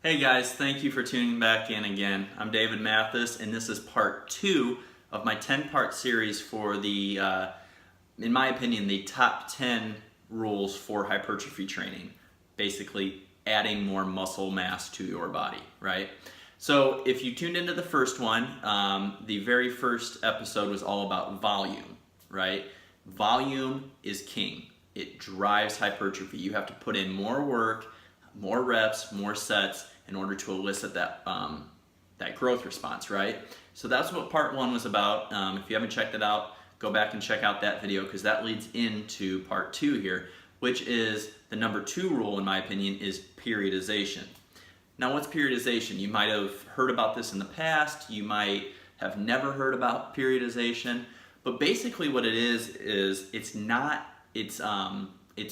Hey guys, thank you for tuning back in again. I'm David Mathas, and this is part 2 of my 10-part series for the, in my opinion, the top 10 rules for hypertrophy training. Basically, adding more muscle mass to your body, right? So if you tuned into the first one, the very first episode was all about volume, right? Volume is king. It drives hypertrophy. You have to put in more work, more reps, more sets in order to elicit that growth response, right? So that's what part 1 was about. If you haven't checked it out, go back and check out that video because that leads into part 2 here, which is the number 2 rule, in my opinion, is periodization. Now, what's periodization? You might have heard about this in the past. You might have never heard about periodization. But basically what it is it's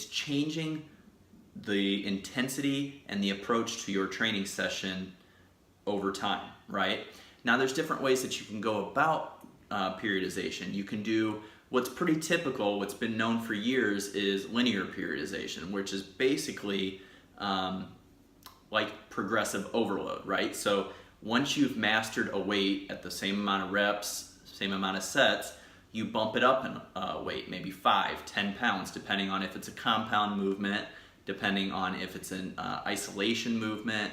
changing the intensity and the approach to your training session over time, right? Now there's different ways that you can go about periodization. You can do what's pretty typical, what's been known for years is linear periodization, which is basically like progressive overload, right? So once you've mastered a weight at the same amount of reps, same amount of sets, you bump it up in weight, maybe 5, 10 pounds, depending on if it's a compound movement, depending on if it's an isolation movement,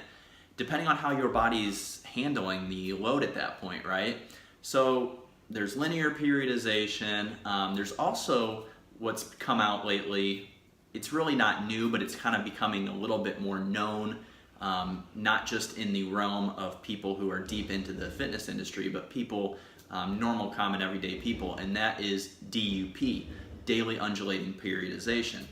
depending on how your body's handling the load at that point, right? So there's linear periodization. There's also what's come out lately. It's really not new, but it's kind of becoming a little bit more known, not just in the realm of people who are deep into the fitness industry, but people, normal, common, everyday people, and that is DUP, daily undulating periodization.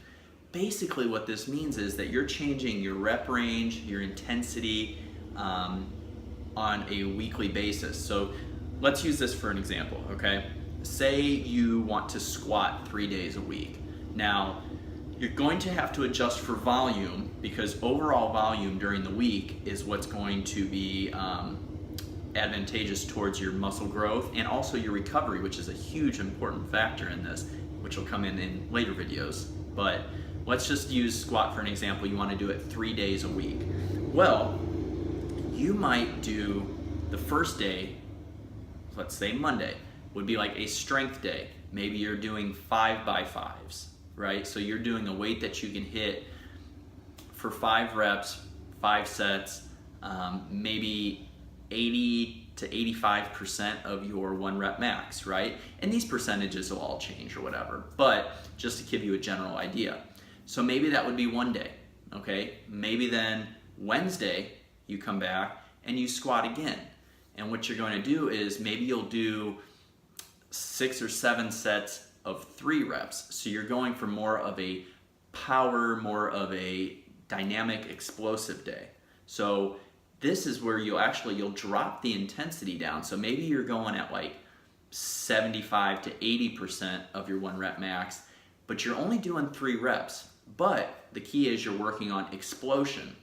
Basically what this means is that you're changing your rep range, your intensity on a weekly basis. So let's use this for an example, okay? Say you want to squat 3 days a week. Now, you're going to have to adjust for volume because overall volume during the week is what's going to be advantageous towards your muscle growth and also your recovery, which is a huge important factor in this, which will come in later videos. But let's just use squat for an example. You want to do it 3 days a week. Well, you might do the first day, let's say Monday, would be like a strength day. Maybe you're doing 5x5s, right? So you're doing a weight that you can hit for 5 reps, 5 sets, maybe 80 to 85% of your 1 rep max, right? And these percentages will all change or whatever, but just to give you a general idea. So maybe that would be one day, okay? Maybe then Wednesday you come back and you squat again. And what you're going to do is maybe you'll do 6 or 7 sets of 3 reps. So you're going for more of a power, more of a dynamic, explosive day. So this is where you'll drop the intensity down. So maybe you're going at like 75 to 80% of your 1 rep max, but you're only doing 3 reps. But the key is you're working on exploding.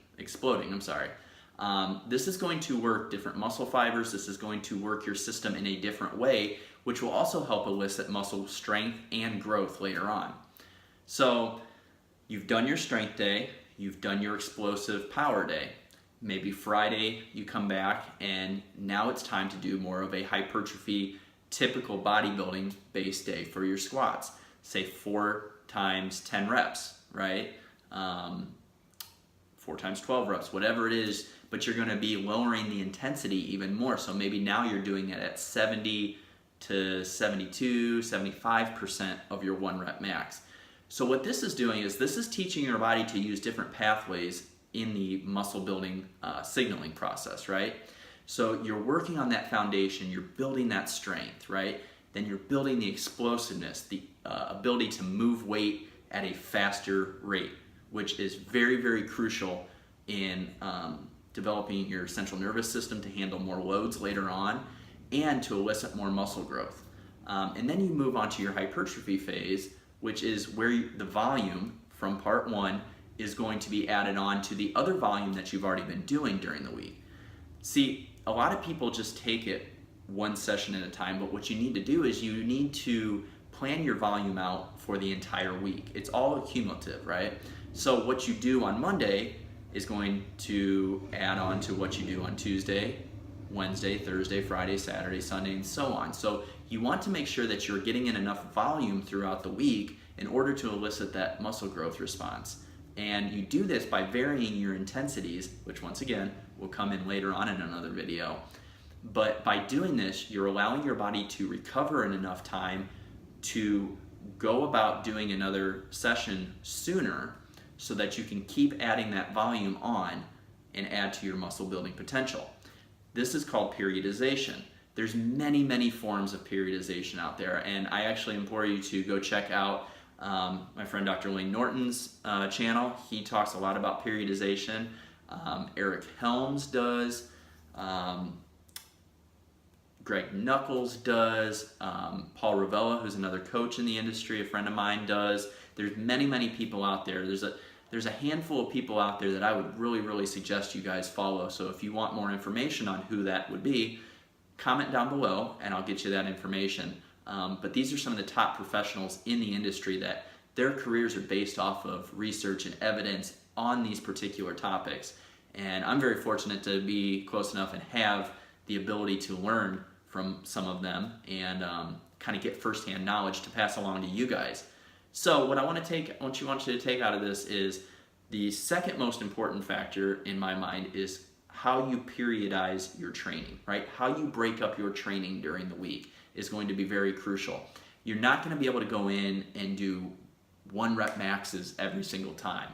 This is going to work different muscle fibers. This is going to work your system in a different way, which will also help elicit muscle strength and growth later on. So you've done your strength day, you've done your explosive power day. Maybe Friday you come back and now it's time to do more of a hypertrophy, typical bodybuilding based day for your squats. Say 4 times 10 reps, right? 4 times 12 reps, whatever it is, but you're gonna be lowering the intensity even more. So maybe now you're doing it at 70 to 72, 75% of your 1 rep max. So what this is doing is this is teaching your body to use different pathways in the muscle building signaling process, right? So you're working on that foundation, you're building that strength, right? Then you're building the explosiveness, the ability to move weight at a faster rate, which is very, very crucial in developing your central nervous system to handle more loads later on and to elicit more muscle growth. And then you move on to your hypertrophy phase, which is where the volume from part 1 is going to be added on to the other volume that you've already been doing during the week. See, a lot of people just take it 1 session at a time, but what you need to do is you need to plan your volume out for the entire week. It's all cumulative, right? So what you do on Monday is going to add on to what you do on Tuesday, Wednesday, Thursday, Friday, Saturday, Sunday, and so on. So you want to make sure that you're getting in enough volume throughout the week in order to elicit that muscle growth response. And you do this by varying your intensities, which once again will come in later on in another video. But by doing this, you're allowing your body to recover in enough time to go about doing another session sooner so that you can keep adding that volume on and add to your muscle building potential. This is called periodization. There's many, many forms of periodization out there, and I actually implore you to go check out my friend Dr. Lane Norton's channel. He talks a lot about periodization. Eric Helms does. Greg Knuckles does. Paul Ravella, who's another coach in the industry, a friend of mine, does. There's many, many people out there. There's a handful of people out there that I would really, really suggest you guys follow. So if you want more information on who that would be, comment down below and I'll get you that information. But these are some of the top professionals in the industry that their careers are based off of research and evidence on these particular topics. And I'm very fortunate to be close enough and have the ability to learn from some of them and kind of get firsthand knowledge to pass along to you guys. So what I want you to take out of this is the second most important factor in my mind is how you periodize your training, right? How you break up your training during the week is going to be very crucial. You're not going to be able to go in and do 1 rep maxes every single time,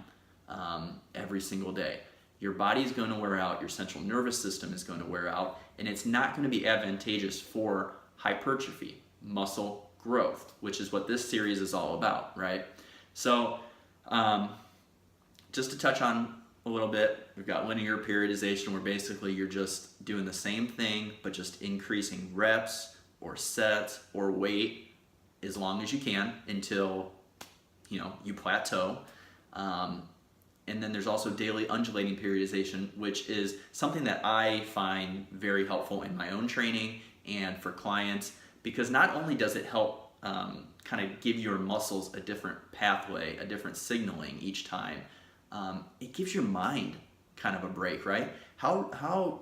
every single day. Your body is going to wear out, your central nervous system is going to wear out, and it's not going to be advantageous for hypertrophy, muscle growth, which is what this series is all about, right? So just to touch on a little bit, we've got linear periodization where basically you're just doing the same thing but just increasing reps or sets or weight as long as you can until you plateau. And then there's also daily undulating periodization, which is something that I find very helpful in my own training and for clients, because not only does it help kind of give your muscles a different pathway, a different signaling each time, it gives your mind kind of a break, right? How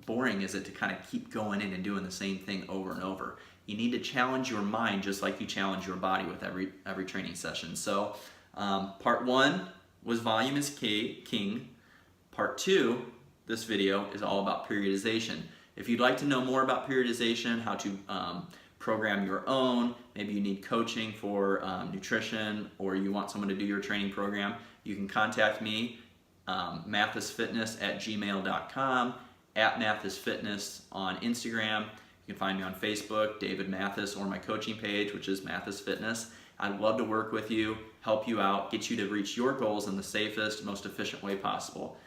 boring is it to kind of keep going in and doing the same thing over and over? You need to challenge your mind just like you challenge your body with every training session. So part 1 was volume is king. Part 2, this video, is all about periodization. If you'd like to know more about periodization, how to program your own, maybe you need coaching for nutrition, or you want someone to do your training program, you can contact me, MathasFitness@gmail.com, @MathasFitness on Instagram. You can find me on Facebook, David Mathas, or my coaching page, which is MathasFitness. I'd love to work with you, help you out, get you to reach your goals in the safest, most efficient way possible.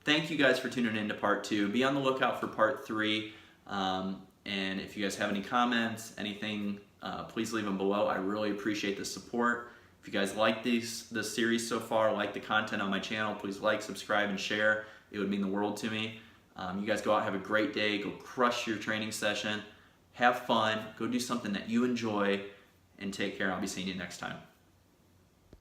Thank you guys for tuning in to part 2. Be on the lookout for part 3. And if you guys have any comments, anything, please leave them below. I really appreciate the support. If you guys like this series so far, like the content on my channel, please like, subscribe, and share. It would mean the world to me. You guys go out, have a great day, go crush your training session, have fun, go do something that you enjoy, and take care. I'll be seeing you next time.